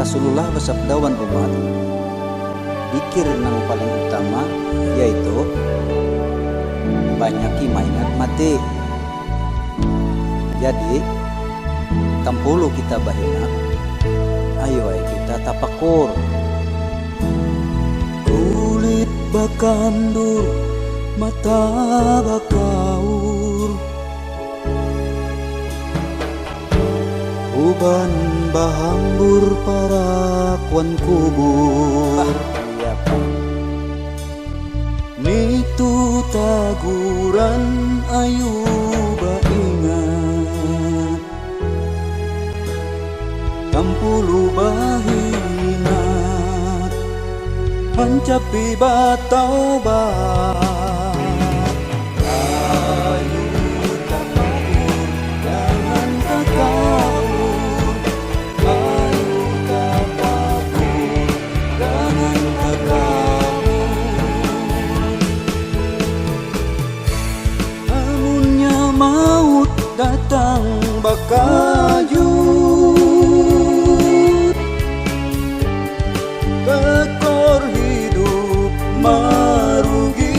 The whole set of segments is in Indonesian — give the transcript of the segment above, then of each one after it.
Rasulullah bersabdawan umat, zikir yang paling utama yaitu banyaki maingat mati. Jadi tampulu kita bahina, ayo kita tapakur. Kulit bakandur, mata bakaur, uban bahambur parakuan kubur. Nitu taguran ayu baingat, tampulu bahinat, pancapi batau bat. Maut datang bakayut, tekor hidup marugi.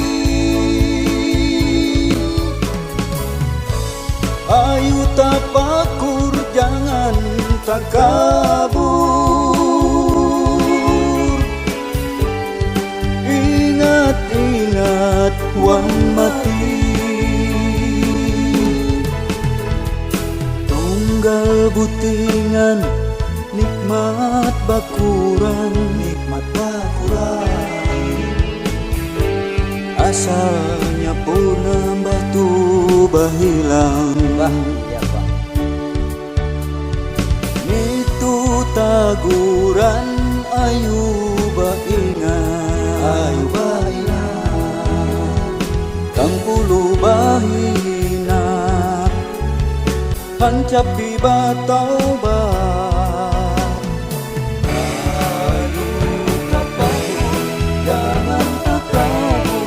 Ayu tapakur jangan takabur, ingat-ingat wan mati. Tunggal butingan nikmat bakuran, asalnya puna batu bahilang. Itu taguran ayu baingat, tampulu bahina, pancapi batau bat. Ayu tapakur jangan takabur,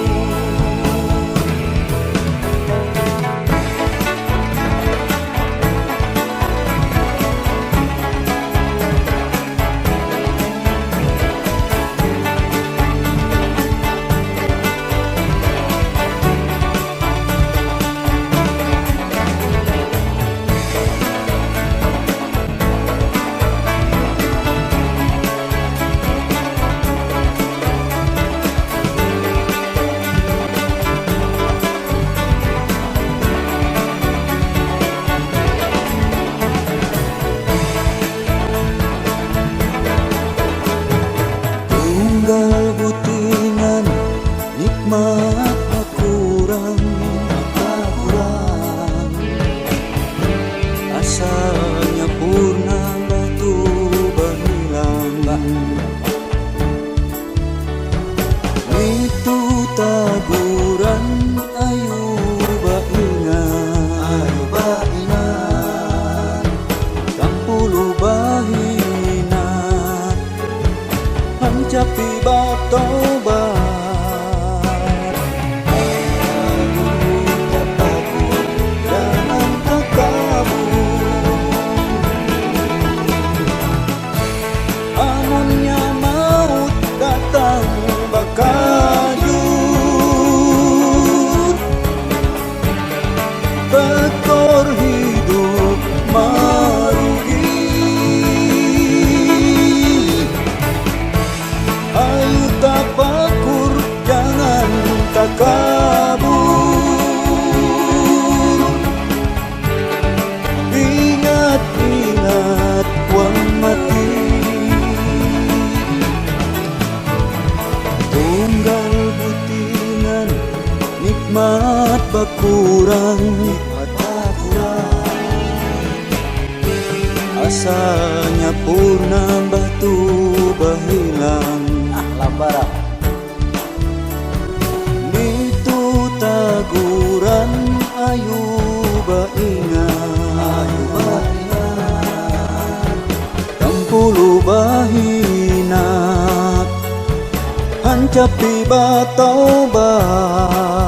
butingan nikmat bakuran, asalnya purna batu bahilang. Itu taguran ayu baingat, tampulu bahina, pancapi batau bat. Ayu tapakur jangan takabur, amunnya maut datang bakayut, tekor hidup marugi. Ayu tapakur jangan takabur, ingat-ingat wan mati. Tunggal butingan nikmat bakuran, asalnya purna batu bahilang. Labara nitu taguran ayu baingat, tampulu bahina, pancapi batau bat.